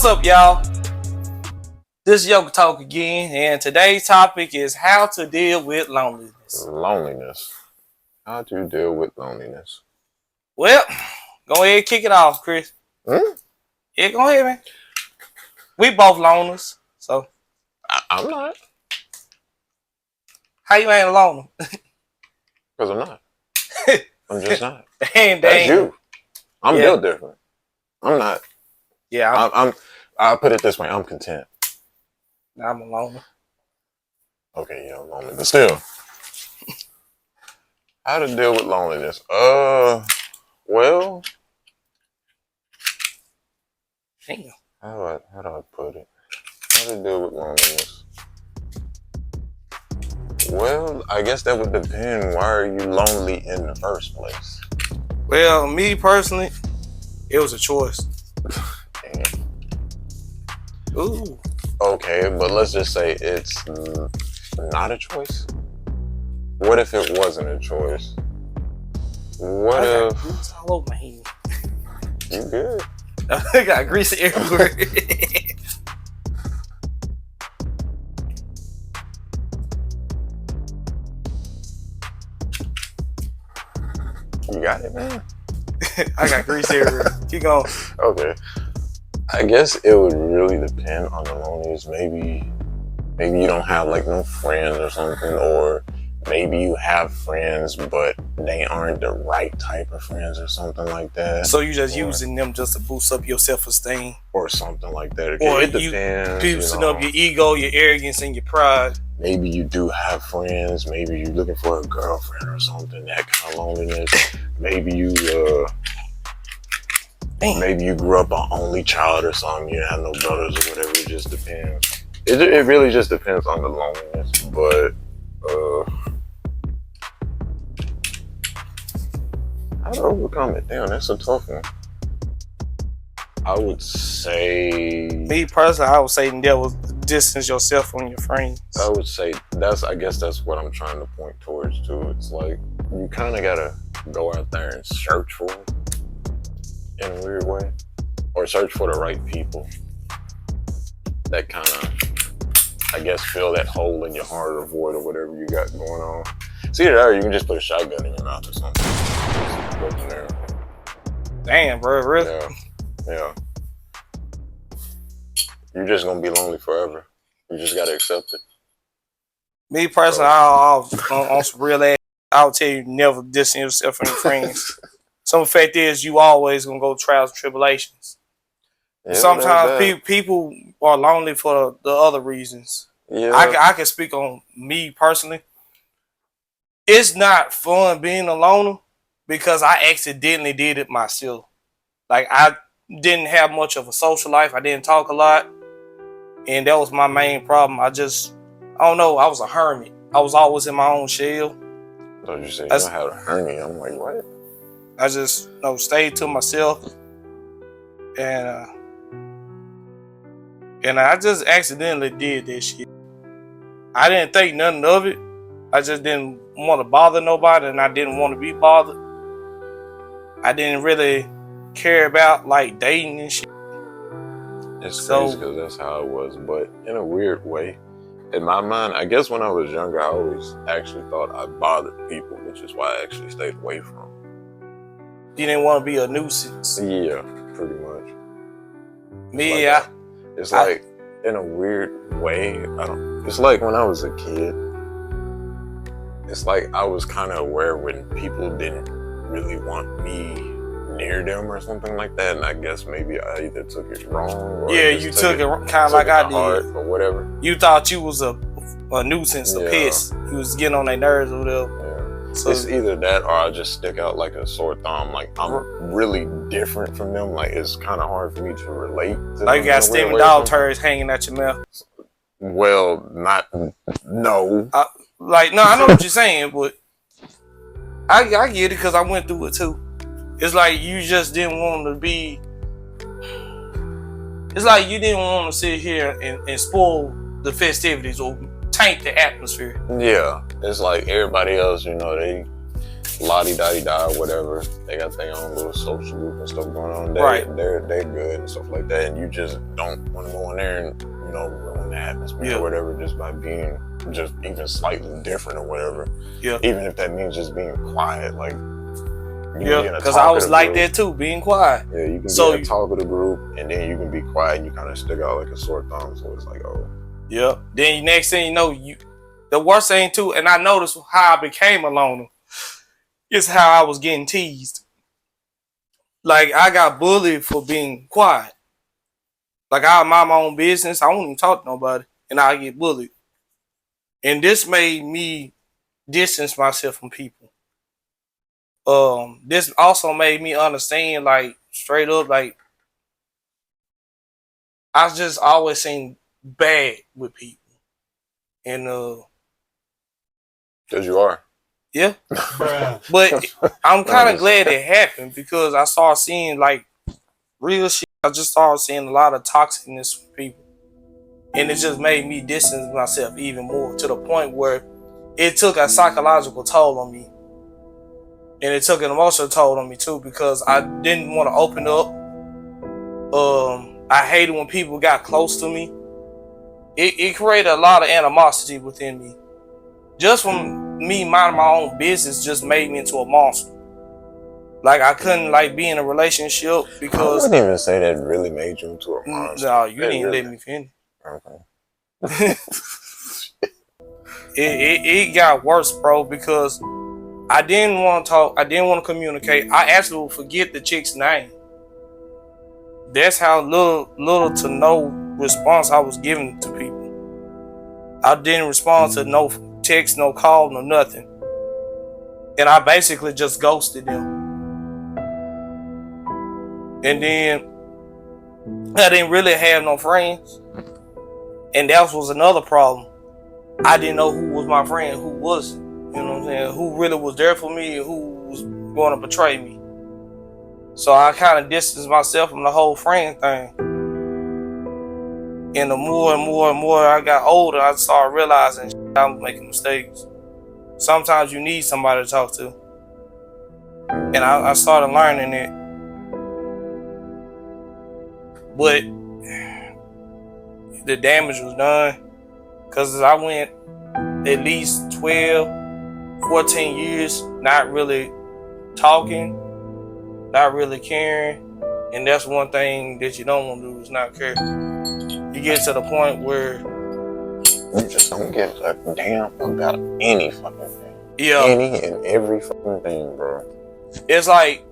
What's up, y'all? This is Yokel Talk again, and today's topic is how to deal with loneliness. Loneliness. How do you deal with loneliness? Well, go ahead and kick it off, Chris. Yeah, go ahead, man. We both loners, so. I'm not. How you ain't a loner? Because I'm not. I'm just not. That's you. I'm built different. I'm not. Yeah, I'll put it this way. I'm content. I'm a loner. Okay, yeah, I'm lonely. But still. How to deal with loneliness? Well. Damn. How do I put it? How to deal with loneliness? Well, I guess that would depend. Why are you lonely in the first place? Well, me personally, it was a choice. Damn. Ooh. Okay, but let's just say it's not a choice. What if it wasn't a choice? What if... Grease all over my head. You good? I got grease everywhere. You got it, man? I got grease everywhere. Keep going. Okay. I guess it would really depend on the loneliness. Maybe you don't have like no friends or something, or maybe you have friends but they aren't the right type of friends or something like that. So you just using them just to boost up your self-esteem, or something like that. Or it depends. Boosting up your ego, your arrogance, and your pride. Maybe you do have friends. Maybe you're looking for a girlfriend or something. That kind of loneliness. Maybe you grew up an only child or something. You have no brothers or whatever. It just depends. It really just depends on the loneliness. But how to overcome it? Damn, that's a tough one. I would say... Me personally, I would say that was distance yourself from your friends. I would say I guess that's what I'm trying to point towards too. It's like you kind of gotta go out there and search for them in a weird way, or search for the right people that kind of, I guess, fill that hole in your heart or void or whatever you got going on. See either that, or you can just put a shotgun in your mouth or something. Just go from there. Damn, bro, really? Yeah. You're just gonna be lonely forever. You just gotta accept it. Me personally, on some real ass, I would tell you never distance yourself from your friends. Some fact is you always gonna go trials and tribulations. Yeah, sometimes people are lonely for the other reasons. Yeah. I can speak on me personally. It's not fun being a loner because I accidentally did it myself. Like, I didn't have much of a social life. I didn't talk a lot. And that was my main problem. I don't know, I was a hermit. I was always in my own shell. So you say you don't have a hermit. I'm like, what? I just stayed to myself. And I just accidentally did this shit. I didn't think nothing of it. I just didn't want to bother nobody, and I didn't want to be bothered. I didn't really care about like dating and shit. It's crazy because that's how it was, but in a weird way. In my mind, I guess when I was younger, I always actually thought I bothered people, which is why I actually stayed away from them. You didn't want to be a nuisance. Yeah, pretty much. It's like in a weird way. It's like when I was a kid. It's like I was kind of aware when people didn't really want me near them or something like that, and I guess maybe I either took it wrong or you took it kind of like I did or whatever. You thought you was a nuisance, a pest. You was getting on their nerves or whatever. Yeah. So it's either that or I just stick out like a sore thumb. Like I'm really different from them. Like it's kind of hard for me to relate to like them. You got steaming dog turds hanging out your mouth. Well, no. I know what you're saying, but I get it because I went through it too. It's like you just didn't want to be. It's like you didn't want to sit here and spoil the festivities or taint the atmosphere. Yeah, it's like everybody else, they la-di-da-di-da, whatever. They got their own little social group and stuff going on. They're good and stuff like that. And you just don't want to go in there and, you know, ruin the atmosphere or whatever just by being just even slightly different or whatever. Yeah. Even if that means just being quiet, like. Because I was like that too, being quiet. Yeah, you can be a talk of the group, and then you can be quiet, and you kind of stick out like a sore thumb. So it's like, oh. Yeah. Then next thing you know, the worst thing too, and I noticed how I became a loner, is how I was getting teased. Like, I got bullied for being quiet. Like, I mind my own business. I don't even talk to nobody, and I get bullied. And this made me distance myself from people. This also made me understand, like, straight up, like, I just always seen bad with people. And because you are. Yeah. But I'm kind of glad it happened, because I started seeing, like, real shit. I just started seeing a lot of toxicness from people. And it just made me distance myself even more, to the point where it took a psychological toll on me. And it took an emotional toll on me too, because I didn't want to open up. I hated when people got close to me. It created a lot of animosity within me. Just from me minding my own business just made me into a monster. Like, I couldn't, like, be in a relationship because... I wouldn't even say that really made you into a monster. No, you didn't let me finish. Okay. it got worse, bro, because I didn't want to talk. I didn't want to communicate. I actually would forget the chick's name. That's how little to no response I was giving to people. I didn't respond to no text, no call, no nothing. And I basically just ghosted them. And then I didn't really have no friends. And that was another problem. I didn't know who was my friend, who wasn't. You know what I'm saying? Who really was there for me and who was going to betray me. So I kind of distanced myself from the whole friend thing. And the more and more I got older, I started realizing I was making mistakes. Sometimes you need somebody to talk to. And I started learning it. But the damage was done. Because I went at least 12, 14 years not really talking, not really caring. And that's one thing that you don't want to do, is not care. You get to the point where you just don't give a damn about any fucking thing. Yeah. Any and every fucking thing, bro. It's like,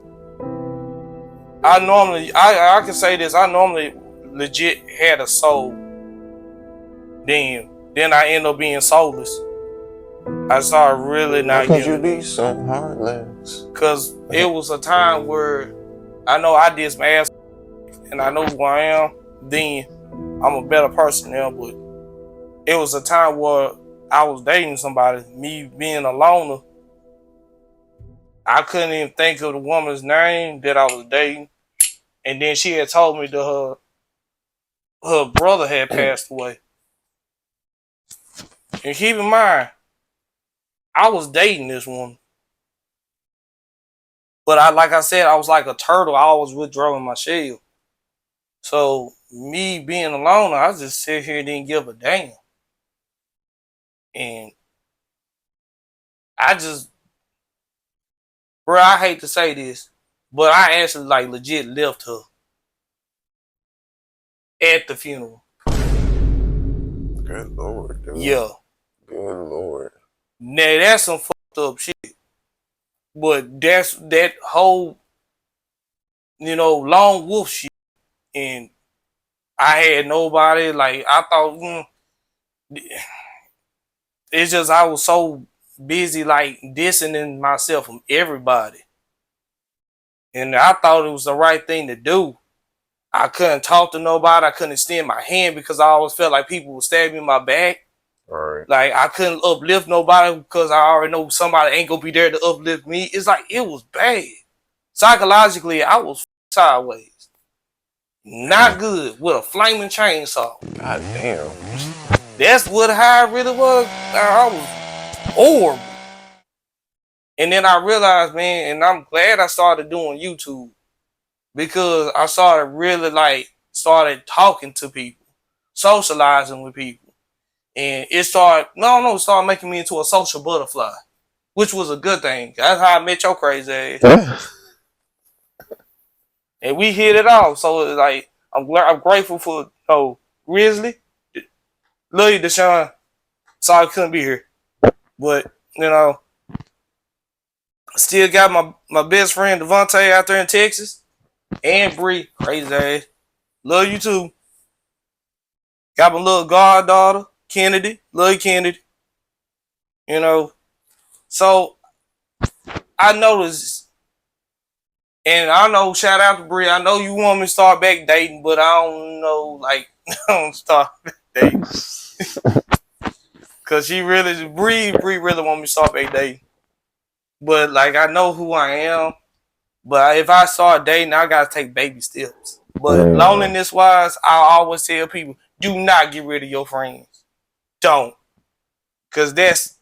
I can say this, I normally legit had a soul. Then I end up being soulless. I started really not getting. How could you be so heartless? Because it was a time where I know I did some ass, and I know who I am. Then I'm a better person now, but it was a time where I was dating somebody. Me being a loner, I couldn't even think of the woman's name that I was dating. And then she had told me that her brother had passed away. And keep in mind, I was dating this woman. But like I said, I was like a turtle. I always withdraw in my shell. So me being alone, I just sit here and didn't give a damn. And I just, bro, I hate to say this, but I actually like legit left her at the funeral. Good Lord, dude. Yeah. Good Lord. Now that's some fucked up shit. But that's that whole, lone wolf shit. And I had nobody. Like, I thought, it's just I was so busy, like, distancing myself from everybody. And I thought it was the right thing to do. I couldn't talk to nobody. I couldn't extend my hand because I always felt like people would stab me in my back. Right. Like, I couldn't uplift nobody because I already know somebody ain't gonna be there to uplift me. It's like, it was bad. Psychologically, I was sideways. Not good, with a flaming chainsaw. God damn. That's how I really was. I was horrible. And then I realized, man, and I'm glad I started doing YouTube because I started really started talking to people, socializing with people. And it started making me into a social butterfly, which was a good thing. That's how I met your crazy ass. And we hit it off. So it's like I'm grateful for Grizzly. Love you, Deshaun. Sorry I couldn't be here. But, still got my best friend Devontae out there in Texas. And Bree, crazy ass. Love you too. Got my little goddaughter, Kennedy. Love you, Kennedy. So I noticed, and I know, shout out to Bree. I know you want me to start back dating, but I don't know, I don't start back dating. Cause Bree really want me to start back dating. But I know who I am. But if I start dating, I gotta take baby steps. But loneliness wise, I always tell people, do not get rid of your friends. Don't. Cause that's.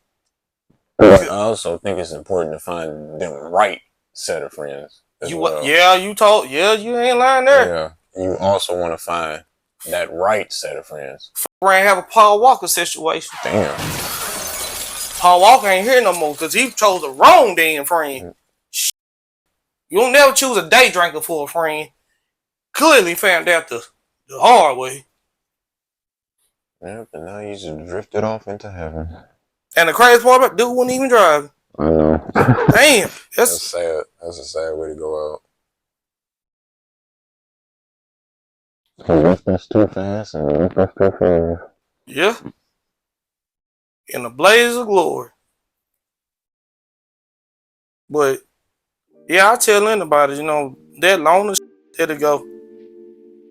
I also think it's important to find them right set of friends. Yeah, you ain't lying there. Yeah. You also want to find that right set of friends. Friend have a Paul Walker situation. Damn. Paul Walker ain't here no more because he chose the wrong damn friend. You don't never choose a day drinker for a friend. Clearly found out the hard way. Yeah, but now he's just drifted off into heaven. And the crazy part about dude wasn't even driving. I know. Damn. That's sad. That's a sad way to go out. He left us too fast and left us too fast. Yeah. In a blaze of glory. But yeah, I tell anybody, that loner shit, it'll go.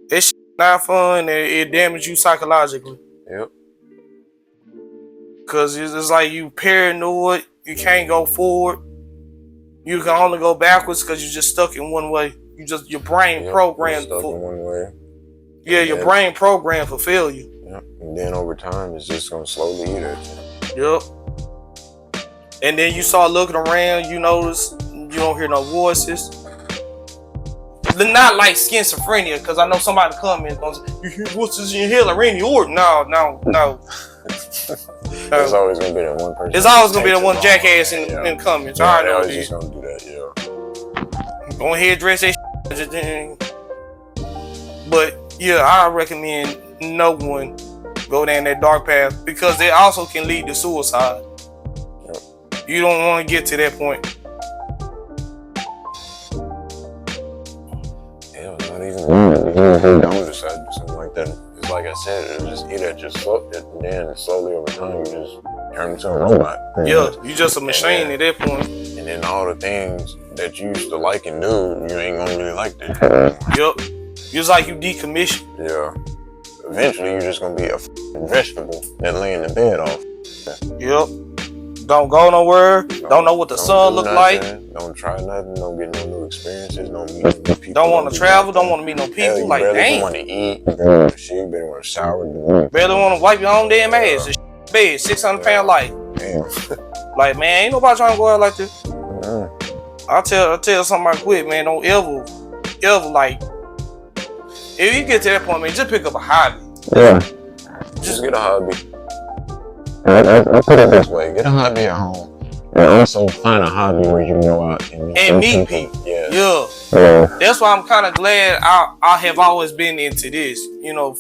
That shit not fun and it damages you psychologically. Yep. Cause it's like you paranoid, you can't go forward. You can only go backwards because you're just stuck in one way. Your brain programmed stuck in one way. Yeah, your brain programmed for failure. Yep. And then over time, it's just gonna slowly eat at you. Yep. And then you start looking around, you notice you don't hear no voices. They're not like schizophrenia, because I know somebody comments going to say, you hear voices in your head like Randy Orton. No. There's always gonna be that one person. There's always gonna be that one jackass in the comments. Yeah, I was just gonna do that, Go ahead, dress that shit. But yeah, I recommend no one go down that dark path because it also can lead to suicide. Yep. You don't want to get to that point. Hell, not even if they don't decide to do something like that. It's like I said, it'll just eat at your soul, and then slowly over time, you just turn into a robot. Yeah, you just a machine at that point. And then all the things that you used to like and do, you ain't gonna really like that. Yep. It's like you decommission. Yeah. Eventually, you're just gonna be a vegetable that lay in the bed off. Yep. Don't go nowhere. Don't know what the sun look like. Don't try nothing. Don't get no new experiences. Don't meet new people. Don't want to travel. Don't want to meet no people. Hell, like, damn. Want to eat. Shit, better want to shower. Barely want to wipe your own damn ass. This bed, 600-pound life. Damn. Like, man, ain't nobody trying to go out like this. I tell somebody quit, man. Don't ever if you get to that point, man, just pick up a hobby. Yeah. Just get a hobby. I put it this way: get a hobby at home, and also find a hobby where you can go out and meet people. Yeah. That's why I'm kind of glad I have always been into this.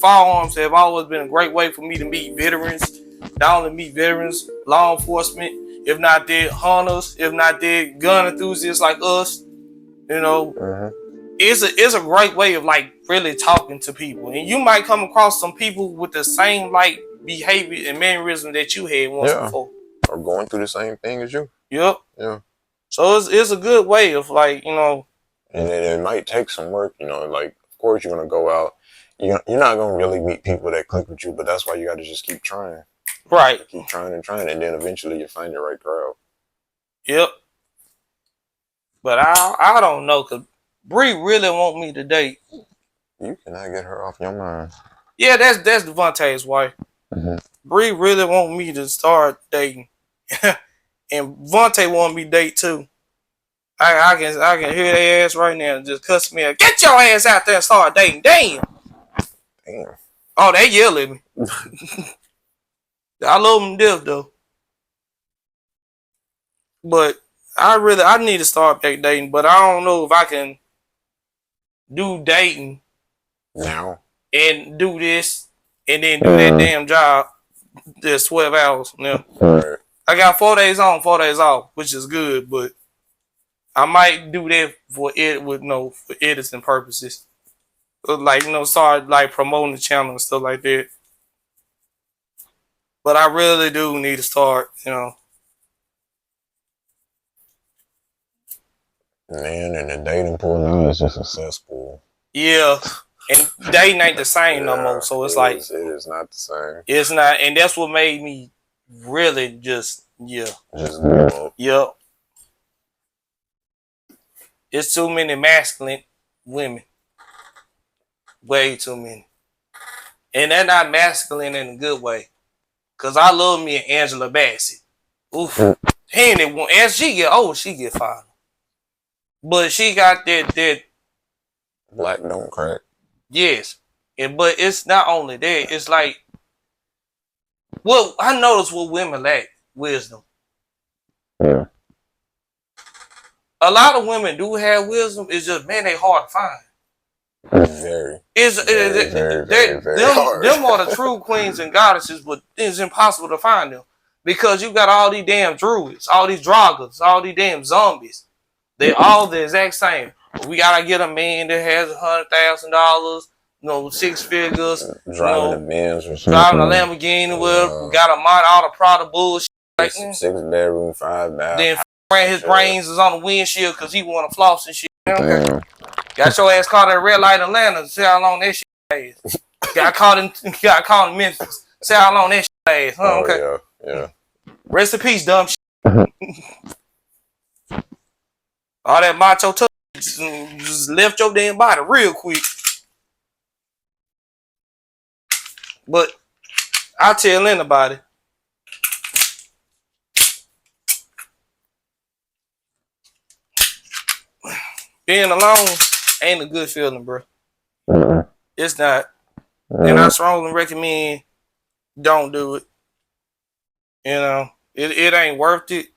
Firearms have always been a great way for me to meet veterans. Not only meet veterans, law enforcement, if not dead hunters, if not dead gun enthusiasts like us. It's a great way of really talking to people, and you might come across some people with the same behavior and mannerism that you had once before, or going through the same thing as you. Yep. Yeah. So it's a good way of And it might take some work, of course you're gonna go out. You're not gonna really meet people that click with you, but that's why you got to just keep trying. Right. Keep trying, and then eventually you find your right crowd. Yep. But I don't know, cause Bree really want me to date. You cannot get her off your mind. Yeah, that's Devontae's wife. Bree really want me to start dating. And Vontae want me to date too. I can hear their ass right now and just cuss me out. Get your ass out there and start dating. Damn. Oh, they yell at me. I love them to death though. But I need to start back dating, but I don't know if I can do dating now and do this and then do that damn job. There's 12 hours. Yeah. Right. I got 4 days on, 4 days off, which is good, but I might do that for editing purposes. Like, start like promoting the channel and stuff like that. But I really do need to start, Man, and the dating pool now is just a cesspool. Yeah. And dating ain't the same no more. So it's like it is not the same. It's not, and that's what made me really just give up. Yep. It's too many masculine women. Way too many. And they're not masculine in a good way. Cause I love me and Angela Bassett. Oof. He ain't one. As she get old, she get fine. But she got that black don't crack. Yes. But it's not only that, it's like, well, I noticed what women lack wisdom. Yeah. A lot of women do have wisdom. It's just, man, they hard to find. Very hard. Them are the true queens and goddesses, but it's impossible to find them because you got all these damn druids, all these draugrs, all these damn zombies. They all the exact same. We gotta get a man that has $100,000, 6 figures, driving a Benz or something, driving a Lamborghini. We got a mind all the Prada bullshit. Like, 6 bedroom, 5 bath. Then ran his brains is on the windshield because he want to floss and shit. Okay. Got your ass caught at a red light in Atlanta. See how long that shit lasts. Got caught in Memphis. See how long that shit lasts. Huh? Okay. Yeah. Rest in peace, dumb shit. All that macho touch just left your damn body real quick. But I tell anybody, being alone ain't a good feeling, bro. It's not. And I strongly recommend don't do it. It ain't worth it.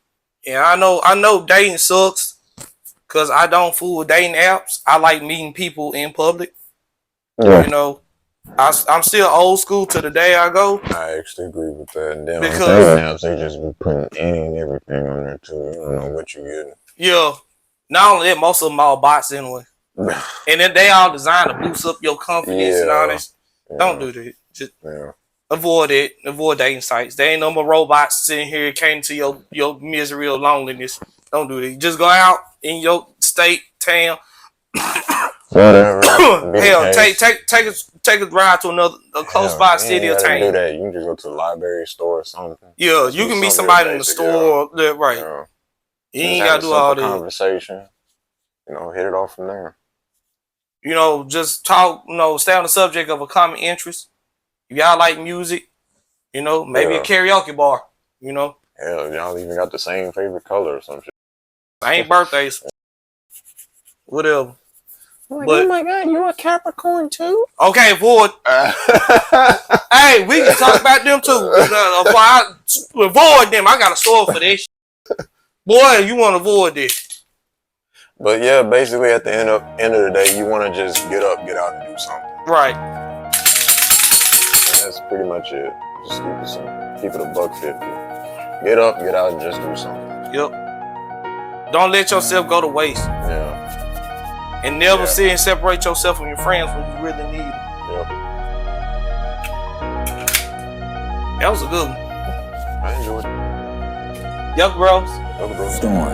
And I know dating sucks because I don't fool with dating apps. I like meeting people in public. Yeah. I'm still old school to the day I go. I actually agree with that. And then because they just be putting any and everything on there too. You don't know what you're getting. Yeah. Not only that, most of them all bots anyway. And then they all designed to boost up your confidence and all this. Yeah. Don't do that. Just avoid it. Avoid dating sites. There ain't no more robots sitting here catering to your misery or loneliness. Don't do that. Just go out in your state, town. Whatever. Hell, take a ride to a close by city or town. Do that. You can just go to the library, store or something. Yeah, you can meet somebody in the store. Right. Yeah. You ain't gotta do all that. Conversation. Hit it off from there. Just talk, stay on the subject of a common interest. If y'all like music, maybe a karaoke bar, Hell, y'all even got the same favorite color or some shit. Same birthdays. Whatever. But, oh my God, you a Capricorn too? Okay, avoid. Hey, we can talk about them too. Avoid them. I got a sword for this. Boy, you want to avoid this. But yeah, basically at the end of the day, you want to just get up, get out, and do something. Right. And that's pretty much it. Just keep it simple. Keep it $1.50. Get up, get out, and just do something. Yep. Don't let yourself go to waste. Yeah. And never sit and separate yourself from your friends when you really need them. Yep. That was a good one. I enjoyed it. Yuck, bros. Storm.